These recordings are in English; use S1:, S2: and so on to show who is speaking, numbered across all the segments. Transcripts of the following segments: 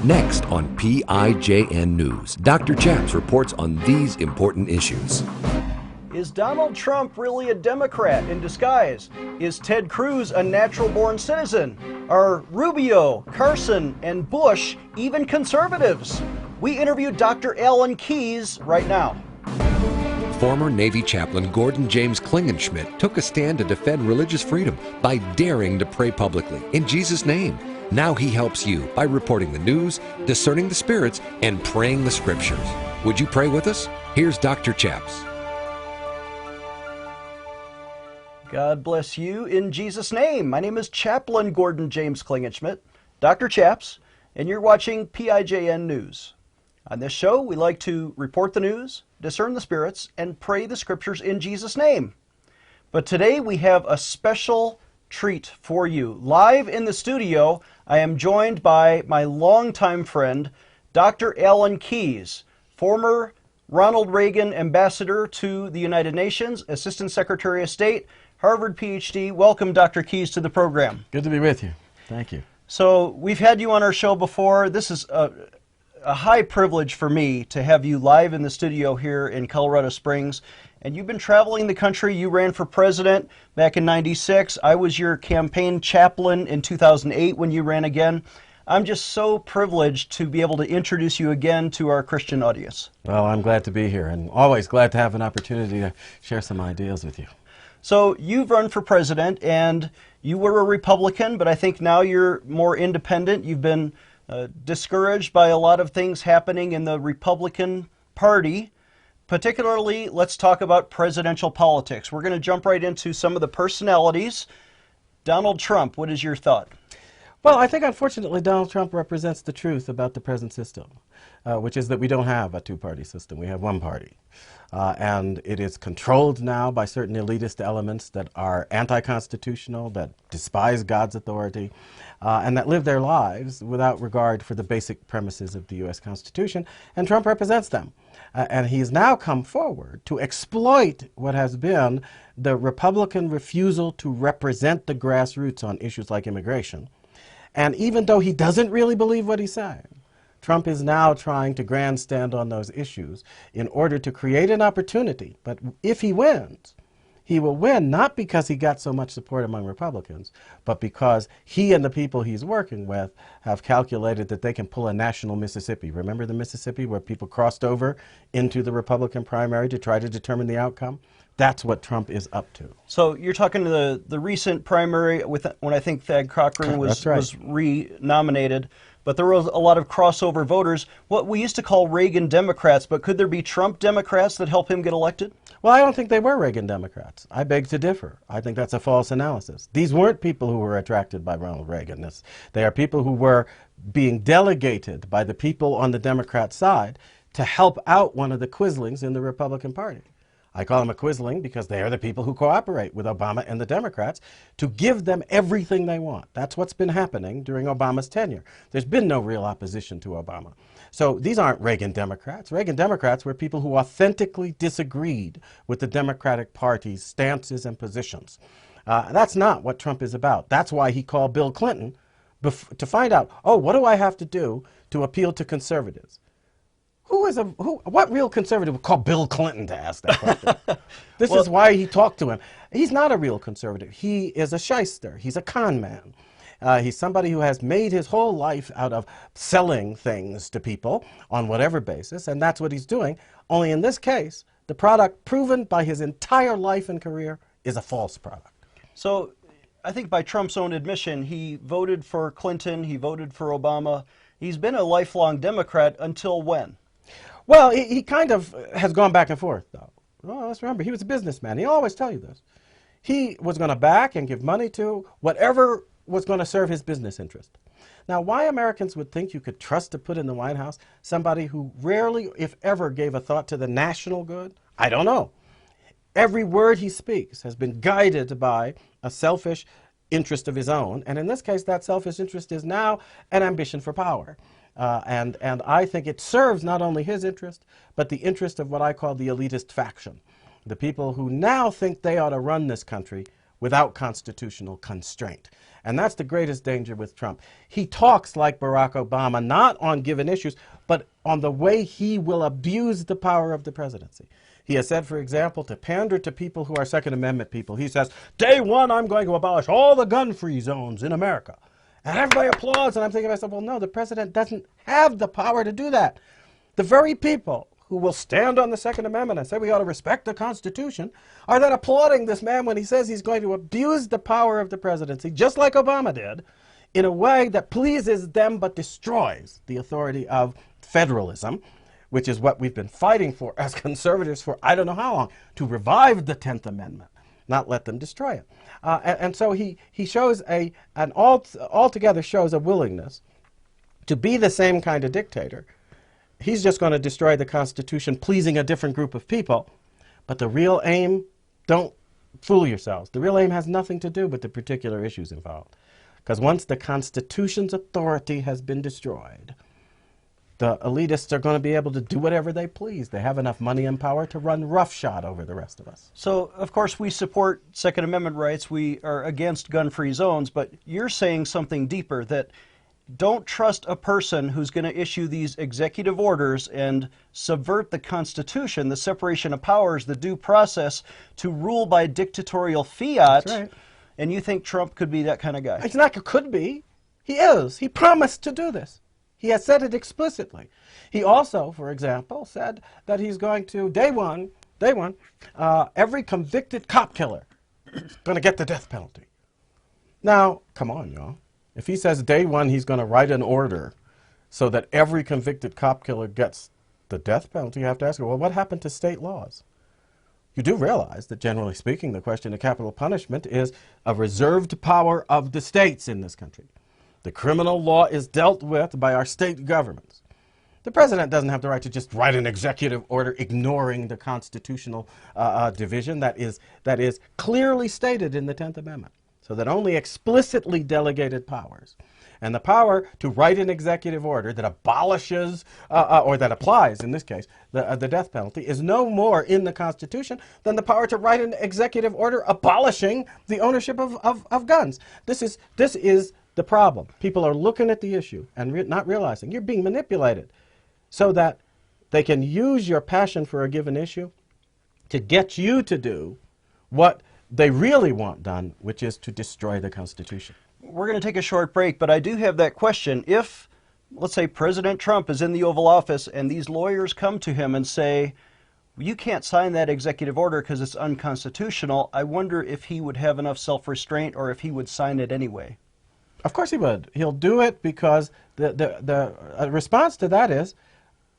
S1: Next on PIJN News, Dr. Chaps reports on these important issues.
S2: Is Donald Trump really a Democrat in disguise? Is Ted Cruz a natural-born citizen? Are Rubio, Carson, and Bush even conservatives? We interviewed Dr. Alan Keyes right now.
S1: Former Navy chaplain Gordon James Klingenschmitt took a stand to defend religious freedom by daring to pray publicly in Jesus' name. Now he helps you by reporting the news, discerning the spirits, and praying the scriptures. Would you pray with us? Here's Dr. Chaps.
S2: God bless you in Jesus' name. My name is Chaplain Gordon James Klingenschmitt, Dr. Chaps, and you're watching PIJN News. On this show, we like to report the news, discern the spirits, and pray the scriptures in Jesus' name. But today we have a special treat for you. Live in the studio, I am joined by my longtime friend, Dr. Alan Keyes, former Ronald Reagan ambassador to the United Nations, Assistant Secretary of State, Harvard PhD. Welcome, Dr. Keyes, to the program.
S3: Good to be with you. Thank you.
S2: So we've had you on our show before. This is a high privilege for me to have you live in the studio here in Colorado Springs. And you've been traveling the country. You ran for president back in '96. I was your campaign chaplain in 2008 when you ran again. I'm just so privileged to be able to introduce you again to our Christian audience.
S3: Well, I'm glad to be here and always glad to have an opportunity to share some ideas with you.
S2: So you've run for president and you were a Republican, but I think now you're more independent. You've been discouraged by a lot of things happening in the Republican Party. Particularly, let's talk about presidential politics. We're going to jump right into some of the personalities. Donald Trump, what is your thought?
S3: Well, I think unfortunately Donald Trump represents the truth about the present system, which is that we don't have a two-party system. We have one party. And it is controlled now by certain elitist elements that are anti-constitutional, that despise God's authority, and that live their lives without regard for the basic premises of the U.S. Constitution. And Trump represents them. And he's now come forward to exploit what has been the Republican refusal to represent the grassroots on issues like immigration. And even though he doesn't really believe what he's saying, Trump is now trying to grandstand on those issues in order to create an opportunity. But if he wins, he will win not because he got so much support among Republicans, but because he and the people he's working with have calculated that they can pull a national Mississippi. Remember the Mississippi where people crossed over into the Republican primary to try to determine the outcome? That's what Trump is up to.
S2: So you're talking to the recent primary with when I think Thad Cochran was re-nominated, but there was a lot of crossover voters, what we used to call Reagan Democrats, but could there be Trump Democrats that help him get elected?
S3: Well, I don't think they were Reagan Democrats. I beg to differ. I think that's a false analysis. These weren't people who were attracted by Ronald Reagan. They are people who were being delegated by the people on the Democrat side to help out one of the quislings in the Republican Party. I call them a quisling because they are the people who cooperate with Obama and the Democrats to give them everything they want. That's what's been happening during Obama's tenure. There's been no real opposition to Obama. So these aren't Reagan Democrats. Reagan Democrats were people who authentically disagreed with the Democratic Party's stances and positions. That's not what Trump is about. That's why he called Bill Clinton to find out, oh, what do I have to do to appeal to conservatives? What real conservative would call Bill Clinton to ask that question? This is why he talked to him. He's not a real conservative. He is a shyster. He's a con man. He's somebody who has made his whole life out of selling things to people on whatever basis, and that's what he's doing. Only in this case, the product proven by his entire life and career is a false product.
S2: So I think by Trump's own admission, he voted for Clinton, he voted for Obama. He's been a lifelong Democrat until when?
S3: Well, he kind of has gone back and forth, though. Well, let's remember, he was a businessman. He'll always tell you this. He was going to back and give money to whatever was going to serve his business interest. Now, why Americans would think you could trust to put in the White House somebody who rarely, if ever, gave a thought to the national good, I don't know. Every word he speaks has been guided by a selfish interest of his own, and in this case, that selfish interest is now an ambition for power. And I think it serves not only his interest, but the interest of what I call the elitist faction, the people who now think they ought to run this country without constitutional constraint. And that's the greatest danger with Trump. He talks like Barack Obama, not on given issues, but on the way he will abuse the power of the presidency. He has said, for example, to pander to people who are Second Amendment people, he says, day one, I'm going to abolish all the gun-free zones in America. And everybody applauds, and I'm thinking to myself, well, no, the president doesn't have the power to do that. The very people who will stand on the Second Amendment and say we ought to respect the Constitution are then applauding this man when he says he's going to abuse the power of the presidency, just like Obama did, in a way that pleases them but destroys the authority of federalism, which is what we've been fighting for as conservatives for I don't know how long, to revive the 10th Amendment, not let them destroy it. And so he shows altogether shows a willingness to be the same kind of dictator. He's just going to destroy the Constitution, pleasing a different group of people. But the real aim, don't fool yourselves. The real aim has nothing to do with the particular issues involved. Because once the Constitution's authority has been destroyed, the elitists are going to be able to do whatever they please. They have enough money and power to run roughshod over the rest of us.
S2: So, of course, we support Second Amendment rights. We are against gun-free zones. But you're saying something deeper, that don't trust a person who's going to issue these executive orders and subvert the Constitution, the separation of powers, the due process, to rule by dictatorial fiat.
S3: That's right.
S2: And you think Trump could be that kind of guy?
S3: It's not could be. He is. He promised to do this. He has said it explicitly. He also, for example, said that he's going to, day one, every convicted cop killer is going to get the death penalty. Now, come on, y'all. If he says day one he's going to write an order so that every convicted cop killer gets the death penalty, you have to ask, well, what happened to state laws? You do realize that, generally speaking, the question of capital punishment is a reserved power of the states in this country. The criminal law is dealt with by our state governments. The president doesn't have the right to just write an executive order ignoring the constitutional division that is clearly stated in the 10th Amendment. So that only explicitly delegated powers and the power to write an executive order that abolishes or that applies, in this case, the death penalty is no more in the Constitution than the power to write an executive order abolishing the ownership of guns. This is the problem. People are looking at the issue and not realizing you're being manipulated so that they can use your passion for a given issue to get you to do what they really want done, which is to destroy the Constitution.
S2: We're going to take a short break, but I do have that question. If, let's say, President Trump is in the Oval Office and these lawyers come to him and say, you can't sign that executive order because it's unconstitutional, I wonder if he would have enough self-restraint or if he would sign it anyway.
S3: Of course he would. He'll do it because the response to that is,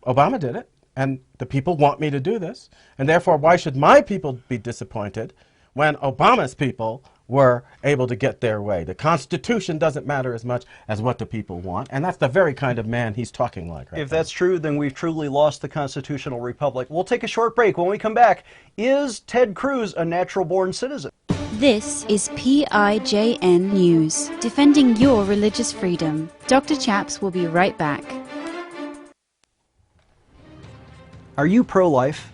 S3: Obama did it, and the people want me to do this, and therefore why should my people be disappointed when Obama's people were able to get their way? The Constitution doesn't matter as much as what the people want, and that's the very kind of man he's talking like right
S2: If
S3: now.
S2: that's true, then we've truly lost the constitutional republic. We'll take a short break. When we come back, is Ted Cruz a natural-born citizen?
S4: This is PIJN News, defending your religious freedom. Dr. Chaps will be right back.
S2: Are you pro-life?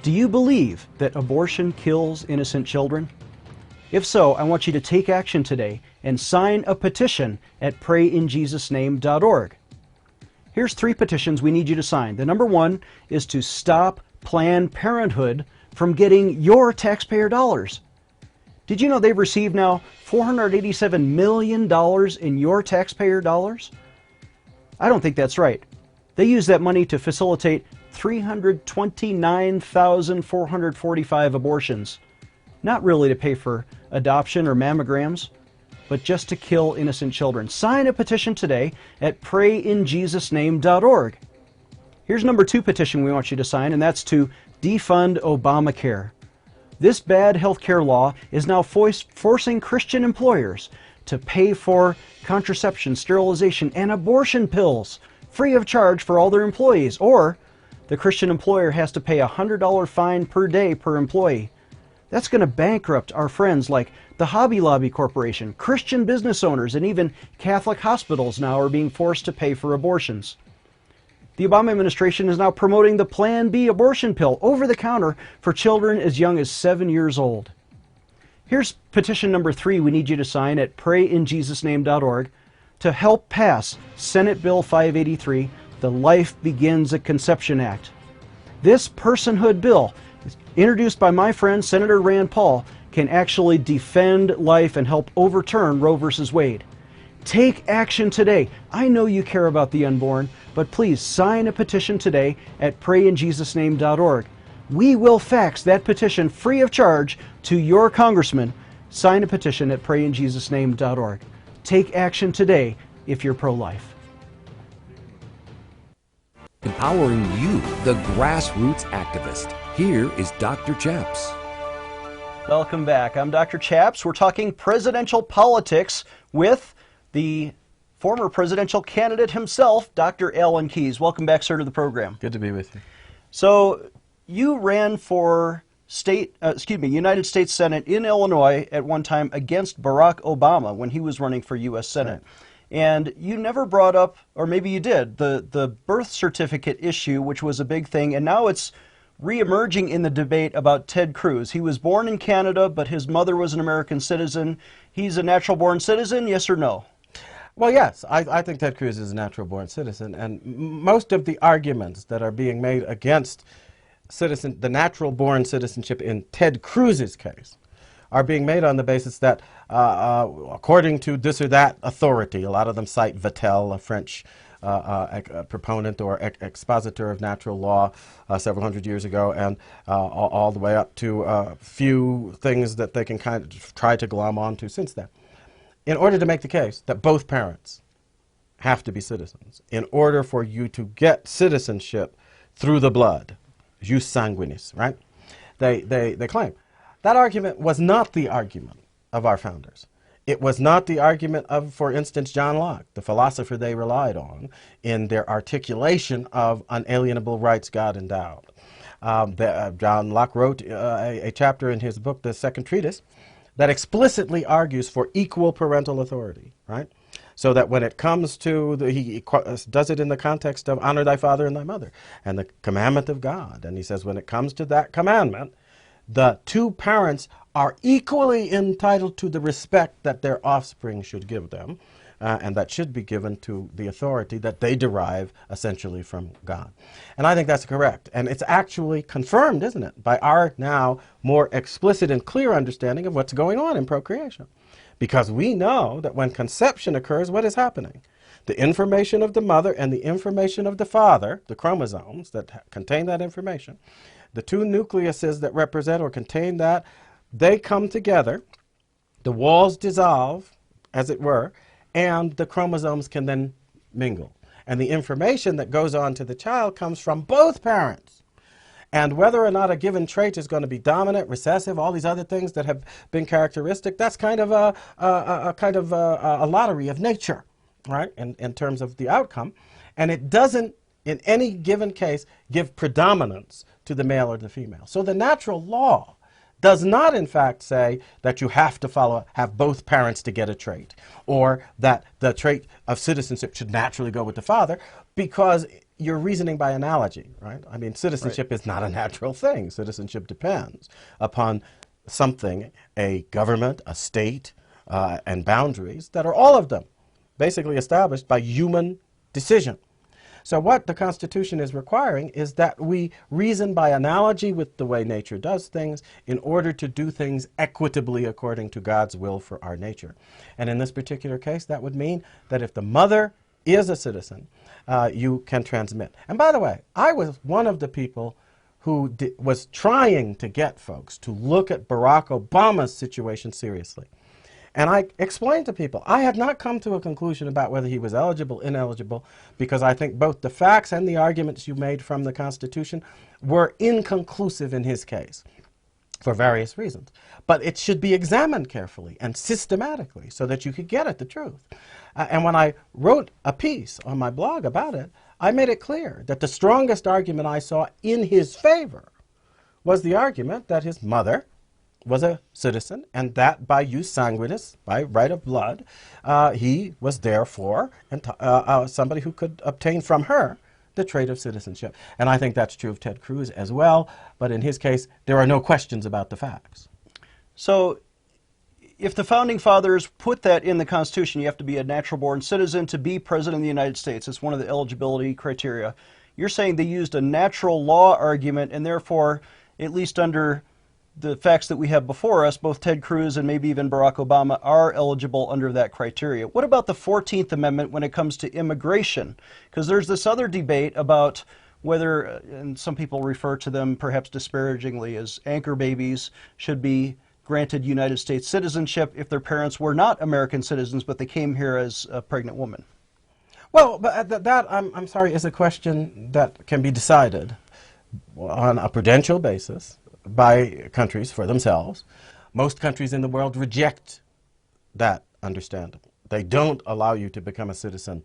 S2: Do you believe that abortion kills innocent children? If so, I want you to take action today and sign a petition at prayinjesusname.org. Here's 3 petitions we need you to sign. The number 1 is to stop Planned Parenthood from getting your taxpayer dollars. Did you know they've received now $487 million in your taxpayer dollars? I don't think that's right. They use that money to facilitate 329,445 abortions. Not really to pay for adoption or mammograms, but just to kill innocent children. Sign a petition today at prayinjesusname.org. Here's number 2 petition we want you to sign, and that's to defund Obamacare. This bad health care law is now forcing Christian employers to pay for contraception, sterilization, and abortion pills free of charge for all their employees, or the Christian employer has to pay a $100 fine per day per employee. That's going to bankrupt our friends like the Hobby Lobby Corporation. Christian business owners and even Catholic hospitals now are being forced to pay for abortions. The Obama administration is now promoting the Plan B abortion pill over the counter for children as young as 7 years old. Here's petition number 3 we need you to sign at prayinjesusname.org to help pass Senate Bill 583, the Life Begins at Conception Act. This personhood bill, introduced by my friend Senator Rand Paul, can actually defend life and help overturn Roe v. Wade. Take action today. I know you care about the unborn, but please sign a petition today at prayinjesusname.org. We will fax that petition free of charge to your congressman. Sign a petition at prayinjesusname.org. Take action today if you're pro-life.
S1: Empowering you, the grassroots activist. Here is Dr. Chaps.
S2: Welcome back. I'm Dr. Chaps. We're talking presidential politics with the former presidential candidate himself, Dr. Alan Keyes. Welcome back, sir, to the program.
S3: Good to be with you.
S2: So you ran for United States Senate in Illinois at one time against Barack Obama when he was running for U.S. Senate. Right. And you never brought up, or maybe you did, the birth certificate issue, which was a big thing, and now it's re-emerging in the debate about Ted Cruz. He was born in Canada, but his mother was an American citizen. He's a natural-born citizen, yes or no?
S3: Well, yes, I think Ted Cruz is a natural-born citizen, and most of the arguments that are being made against the natural-born citizenship in Ted Cruz's case are being made on the basis that, according to this or that authority, a lot of them cite Vattel, a French proponent or expositor of natural law several hundred years ago, and all the way up to a few things that they can kind of try to glom onto since then. In order to make the case that both parents have to be citizens, in order for you to get citizenship through the blood, jus sanguinis, right? They claim. That argument was not the argument of our founders. It was not the argument of, for instance, John Locke, the philosopher they relied on in their articulation of unalienable rights God endowed. John Locke wrote a chapter in his book, The Second Treatise, that explicitly argues for equal parental authority, right? So that when it comes to, he does it in the context of honor thy father and thy mother, and the commandment of God. And he says when it comes to that commandment, the two parents are equally entitled to the respect that their offspring should give them, and that should be given to the authority that they derive essentially from God. And I think that's correct. And it's actually confirmed, isn't it, by our now more explicit and clear understanding of what's going on in procreation. Because we know that when conception occurs, what is happening? The information of the mother and the information of the father, the chromosomes that contain that information, the two nucleuses that represent or contain that, they come together, the walls dissolve, as it were, and the chromosomes can then mingle. And the information that goes on to the child comes from both parents. And whether or not a given trait is going to be dominant, recessive, all these other things that have been characteristic, that's kind of a lottery of nature, right, in terms of the outcome. And it doesn't, in any given case, give predominance to the male or the female. So the natural law does not, in fact, say that you have to have both parents to get a trait, or that the trait of citizenship should naturally go with the father, because you're reasoning by analogy, right? I mean, citizenship is not a natural thing. Citizenship depends upon something, a government, a state, and boundaries that are all of them basically established by human decision. So what the Constitution is requiring is that we reason by analogy with the way nature does things in order to do things equitably according to God's will for our nature. And in this particular case, that would mean that if the mother is a citizen, you can transmit. And by the way, I was one of the people who was trying to get folks to look at Barack Obama's situation seriously. And I explained to people, I had not come to a conclusion about whether he was eligible, ineligible, because I think both the facts and the arguments you made from the Constitution were inconclusive in his case, for various reasons. But it should be examined carefully and systematically so that you could get at the truth. And when I wrote a piece on my blog about it, I made it clear that the strongest argument I saw in his favor was the argument that his mother was a citizen, and that by jus sanguinis, by right of blood, he was therefore somebody who could obtain from her the trait of citizenship. And I think that's true of Ted Cruz as well, but in his case, there are no questions about the facts.
S2: So if the Founding Fathers put that in the Constitution, you have to be a natural-born citizen to be President of the United States. It's one of the eligibility criteria. You're saying they used a natural law argument, and therefore, at least under the facts that we have before us, both Ted Cruz and maybe even Barack Obama are eligible under that criteria. What about the 14th Amendment when it comes to immigration? Because there's this other debate about whether, and some people refer to them perhaps disparagingly as anchor babies, should be granted United States citizenship if their parents were not American citizens, but they came here as a pregnant woman.
S3: Well, but that, I'm sorry, is a question that can be decided on a prudential basis by countries for themselves. Most countries in the world reject that understanding. They don't allow you to become a citizen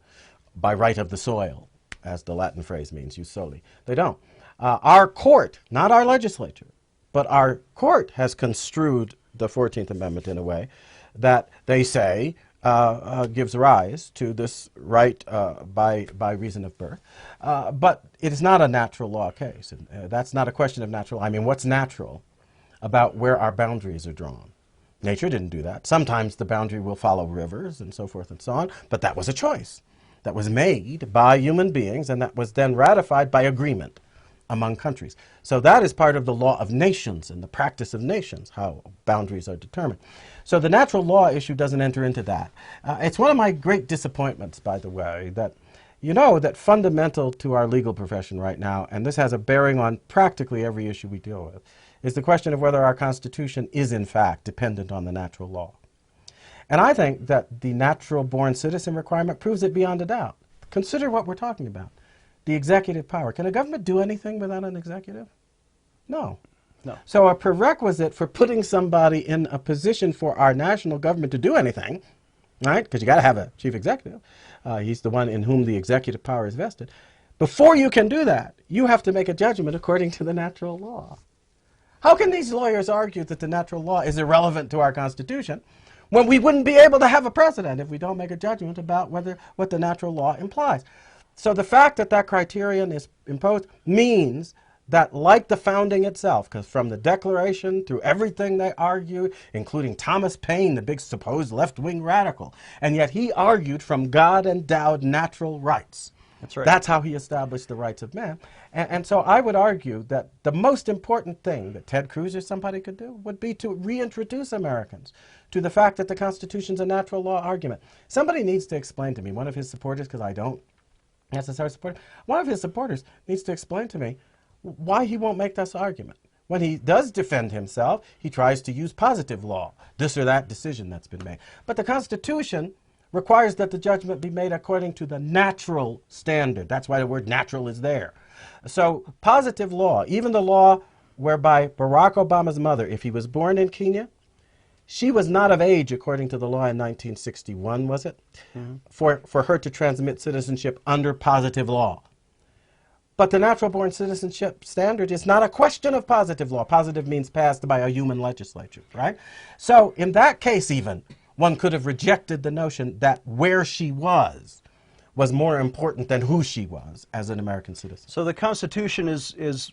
S3: by right of the soil, as the Latin phrase means, jus soli. They don't. Our court, not our legislature, but our court has construed the 14th Amendment in a way that they say gives rise to this right by reason of birth. But it is not a natural law case. That's not a question of natural. I mean, what's natural about where our boundaries are drawn? Nature didn't do that. Sometimes the boundary will follow rivers and so forth and so on, but that was a choice that was made by human beings and that was then ratified by agreement among countries. So that is part of the law of nations and the practice of nations, how boundaries are determined. So the natural law issue doesn't enter into that. It's one of my great disappointments, by the way, that you know that fundamental to our legal profession right now, and this has a bearing on practically every issue we deal with, is the question of whether our Constitution is in fact dependent on the natural law. And I think that the natural-born citizen requirement proves it beyond a doubt. Consider what we're talking about. The executive power. Can a government do anything without an executive? No.
S2: No.
S3: So a prerequisite for putting somebody in a position for our national government to do anything, right, because you got to have a chief executive, he's the one in whom the executive power is vested. Before you can do that, you have to make a judgment according to the natural law. How can these lawyers argue that the natural law is irrelevant to our Constitution when we wouldn't be able to have a president if we don't make a judgment about what the natural law implies? So the fact that that criterion is imposed means that, like the founding itself, because from the Declaration through everything they argued, including Thomas Paine, the big supposed left-wing radical, and yet he argued from God-endowed natural rights.
S2: That's right.
S3: That's how he established the rights of man. And so I would argue that the most important thing that Ted Cruz or somebody could do would be to reintroduce Americans to the fact that the Constitution's a natural law argument. Somebody needs to explain to me, one of his supporters, because I don't necessarily support him, one of his supporters needs to explain to me why he won't make this argument. When he does defend himself, he tries to use positive law, this or that decision that's been made. But the Constitution requires that the judgment be made according to the natural standard. That's why the word natural is there. So positive law, even the law whereby Barack Obama's mother, if he was born in Kenya, she was not of age, according to the law in 1961, was it? Mm-hmm. For her to transmit citizenship under positive law. But the natural-born citizenship standard is not a question of positive law. Positive means passed by a human legislature, right? So in that case even, one could have rejected the notion that where she was more important than who she was as an American citizen.
S2: So the Constitution is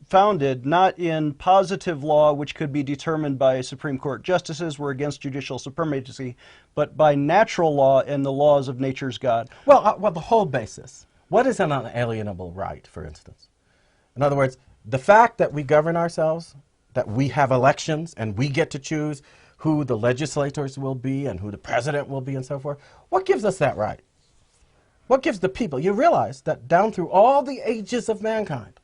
S2: founded not in positive law, which could be determined by Supreme Court justices, we're against judicial supremacy, but by natural law and the laws of nature's God.
S3: Well, the whole basis. What is an unalienable right, for instance? In other words, the fact that we govern ourselves, that we have elections and we get to choose who the legislators will be and who the president will be and so forth, what gives us that right? What gives the people? You realize that down through all the ages of mankind,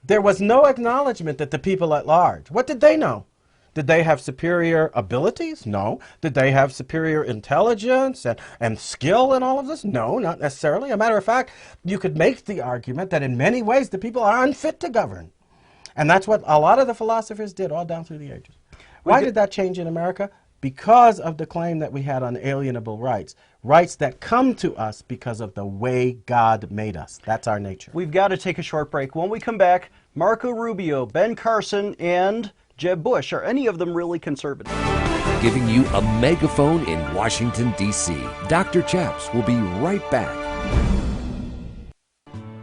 S3: there was no acknowledgement that the people at large, what did they know? Did they have superior abilities? No. Did they have superior intelligence and skill in all of this? No, not necessarily. As a matter of fact, you could make the argument that in many ways the people are unfit to govern. And that's what a lot of the philosophers did all down through the ages. Why did that change in America? Because of the claim that we had unalienable rights. Rights that come to us because of the way God made us. That's our nature.
S2: We've got to take a short break. When we come back, Marco Rubio, Ben Carson, and Jeb Bush. Are any of them really conservative?
S1: Giving you a megaphone in Washington, D.C. Dr. Chaps will be right back.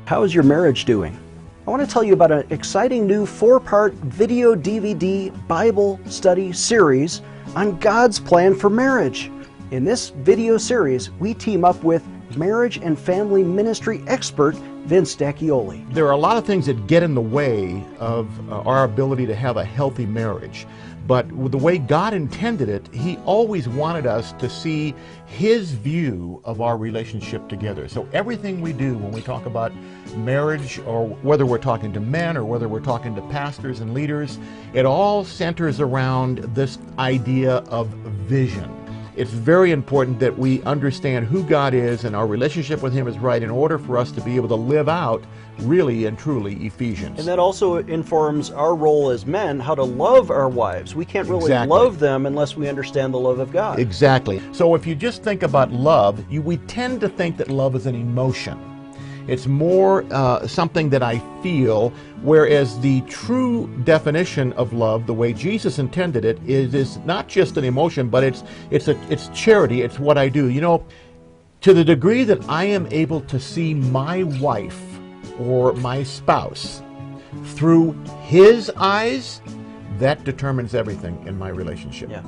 S2: How is your marriage doing? I want to tell you about an exciting new 4-part video DVD Bible study series on God's plan for marriage. In this video series, we team up with marriage and family ministry expert Vince D'Acchioli.
S5: There are a lot of things that get in the way of our ability to have a healthy marriage. But with the way God intended it, He always wanted us to see His view of our relationship together. So everything we do when we talk about marriage, or whether we're talking to men or whether we're talking to pastors and leaders, it all centers around this idea of vision. It's very important that we understand who God is and our relationship with Him is right in order for us to be able to live out really and truly Ephesians.
S2: And that also informs our role as men, how to love our wives. We can't really love them unless we understand the love of God.
S5: Exactly. So if you just think about love, we tend to think that love is an emotion. It's more something that I feel, whereas the true definition of love, the way Jesus intended it, is not just an emotion, but it's charity. It's what I do. You know, to the degree that I am able to see my wife or my spouse through His eyes, that determines everything in my relationship.
S2: Yeah.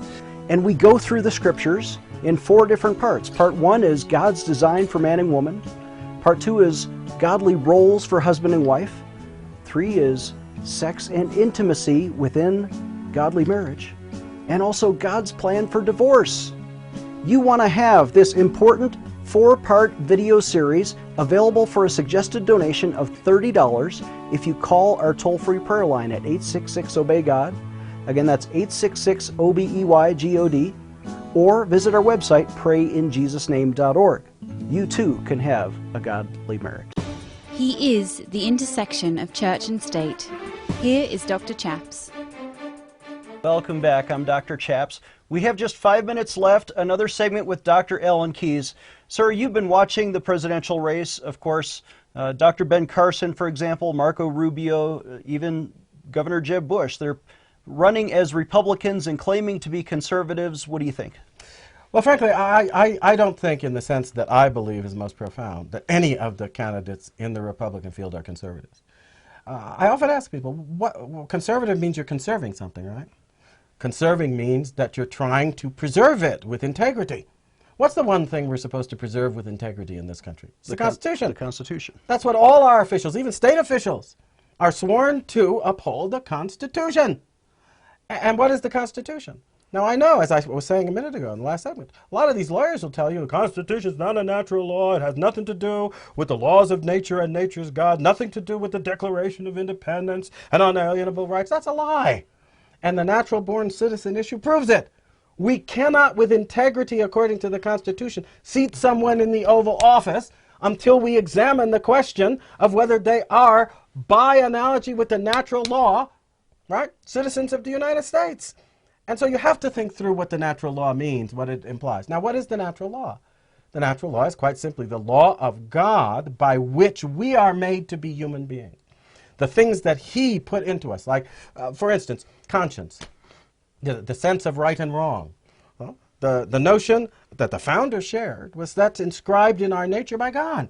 S2: And we go through the scriptures in 4 different parts. Part 1 is God's design for man and woman. Part 2 is godly roles for husband and wife. 3 is sex and intimacy within godly marriage. And also God's plan for divorce. You want to have this important 4-part video series available for a suggested donation of $30 if you call our toll-free prayer line at 866-OBEY-GOD. Again, that's 866-OBEY-GOD. Or visit our website, prayinjesusname.org. You too can have a godly marriage.
S4: He is the intersection of church and state. Here is Dr. Chaps.
S2: Welcome back. I'm Dr. Chaps. We have just 5 minutes left. Another segment with Dr. Alan Keyes. Sir, you've been watching the presidential race, of course. Dr. Ben Carson, for example, Marco Rubio, even Governor Jeb Bush. They're running as Republicans and claiming to be conservatives. What do you think?
S3: Well, frankly, I don't think, in the sense that I believe is most profound, that any of the candidates in the Republican field are conservatives. I often ask people, well, conservative means you're conserving something, right? Conserving means that you're trying to preserve it with integrity. What's the one thing we're supposed to preserve with integrity in this country? It's the Constitution.
S2: The Constitution.
S3: That's what all our officials, even state officials, are sworn to uphold the Constitution. And what is the Constitution? Now, I know, as I was saying a minute ago in the last segment, a lot of these lawyers will tell you the Constitution is not a natural law. It has nothing to do with the laws of nature and nature's God, nothing to do with the Declaration of Independence and unalienable rights. That's a lie. And the natural-born citizen issue proves it. We cannot, with integrity according to the Constitution, seat someone in the Oval Office until we examine the question of whether they are, by analogy with the natural law, right, citizens of the United States. And so you have to think through what the natural law means, what it implies. Now, what is the natural law? The natural law is quite simply the law of God by which we are made to be human beings. The things that He put into us, like, for instance, conscience, the sense of right and wrong. Well, the notion that the founders shared was that's inscribed in our nature by God.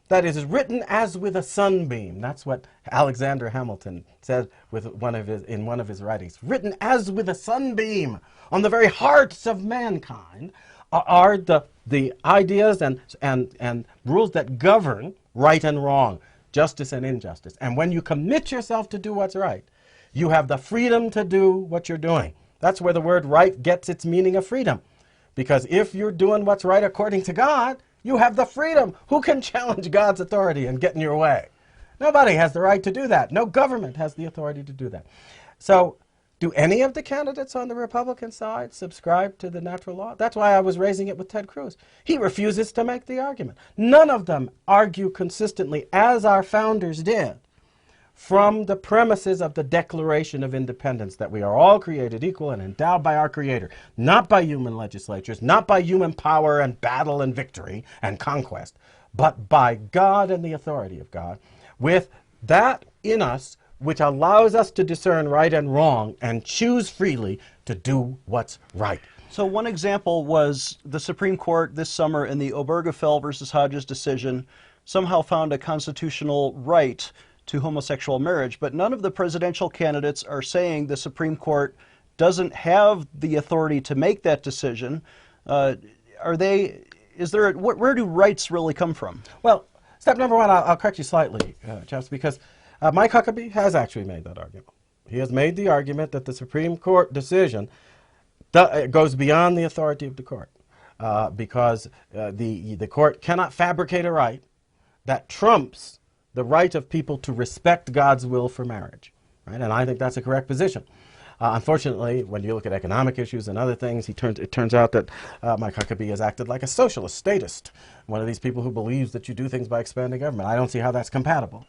S3: That is written as with a sunbeam. That's what Alexander Hamilton said in one of his writings. Written as with a sunbeam on the very hearts of mankind are the ideas and rules that govern right and wrong, justice and injustice. And when you commit yourself to do what's right, you have the freedom to do what you're doing. That's where the word right gets its meaning of freedom. Because if you're doing what's right according to God, you have the freedom. Who can challenge God's authority and get in your way? Nobody has the right to do that. No government has the authority to do that. So, do any of the candidates on the Republican side subscribe to the natural law? That's why I was raising it with Ted Cruz. He refuses to make the argument. None of them argue consistently, as our founders did, from the premises of the Declaration of Independence, that we are all created equal and endowed by our Creator, not by human legislatures, not by human power and battle and victory and conquest, but by God and the authority of God, with that in us which allows us to discern right and wrong and choose freely to do what's right.
S2: So one example was the Supreme Court this summer in the Obergefell versus Hodges decision somehow found a constitutional right to homosexual marriage, but none of the presidential candidates are saying the Supreme Court doesn't have the authority to make that decision, where do rights really come from?
S3: Well, step number one, I'll correct you slightly, Chaps, because Mike Huckabee has actually made that argument. He has made the argument that the Supreme Court decision goes beyond the authority of the court, because the court cannot fabricate a right that trumps the right of people to respect God's will for marriage. Right? And I think that's a correct position. Unfortunately, when you look at economic issues and other things, it turns out that Mike Huckabee has acted like a socialist, statist, one of these people who believes that you do things by expanding government. I don't see how that's compatible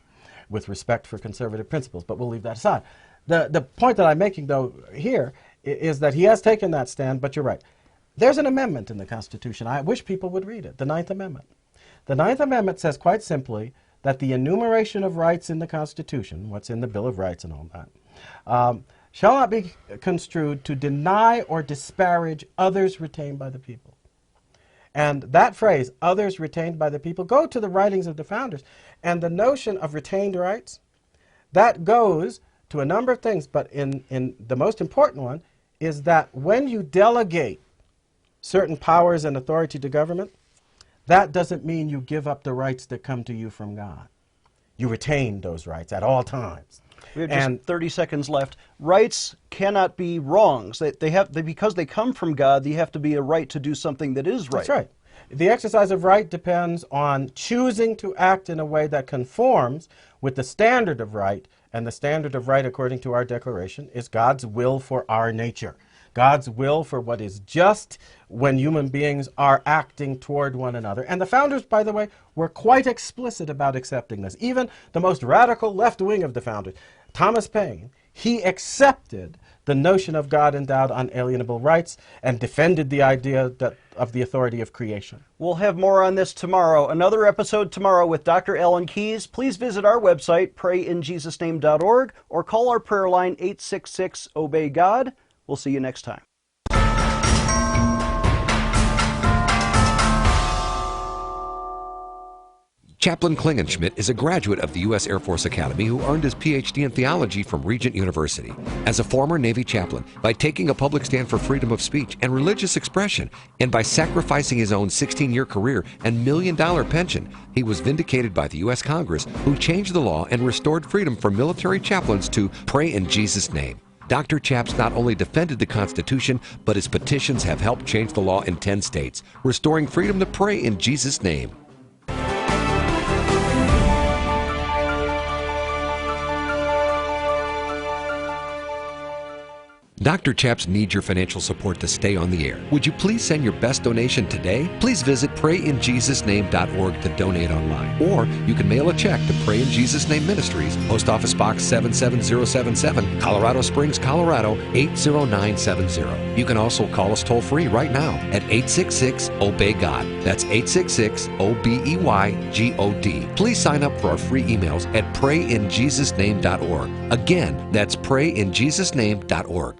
S3: with respect for conservative principles, but we'll leave that aside. The point that I'm making, though, here is that he has taken that stand, but you're right. There's an amendment in the Constitution. I wish people would read it, the Ninth Amendment. The Ninth Amendment says quite simply that the enumeration of rights in the Constitution, what's in the Bill of Rights and all that, shall not be construed to deny or disparage others retained by the people. And that phrase, others retained by the people, go to the writings of the founders. And the notion of retained rights, that goes to a number of things, but in the most important one is that when you delegate certain powers and authority to government, that doesn't mean you give up the rights that come to you from God. You retain those rights at all times.
S2: We have just 30 seconds left. Rights cannot be wrongs. Because they come from God, they have to be a right to do something that is right.
S3: That's right. The exercise of right depends on choosing to act in a way that conforms with the standard of right, and the standard of right, according to our Declaration, is God's will for our nature. God's will for what is just when human beings are acting toward one another. And the founders, by the way, were quite explicit about accepting this. Even the most radical left wing of the founders, Thomas Paine, he accepted the notion of God endowed unalienable rights and defended the idea of the authority of creation.
S2: We'll have more on this tomorrow. Another episode tomorrow with Dr. Alan Keyes. Please visit our website, prayinjesusname.org, or call our prayer line 866-OBEY-GOD. We'll see you next time.
S1: Chaplain Klingenschmitt is a graduate of the U.S. Air Force Academy who earned his Ph.D. in theology from Regent University. As a former Navy chaplain, by taking a public stand for freedom of speech and religious expression, and by sacrificing his own 16-year career and million-dollar pension, he was vindicated by the U.S. Congress, who changed the law and restored freedom for military chaplains to pray in Jesus' name. Dr. Chaps not only defended the Constitution, but his petitions have helped change the law in 10 states, restoring freedom to pray in Jesus' name. Dr. Chaps needs your financial support to stay on the air. Would you please send your best donation today? Please visit prayinjesusname.org to donate online. Or you can mail a check to Pray in Jesus Name Ministries, Post Office Box 77077, Colorado Springs, Colorado 80970. You can also call us toll-free right now at 866-OBEY-GOD. That's 866-OBEY-GOD. Please sign up for our free emails at prayinjesusname.org. Again, that's prayinjesusname.org.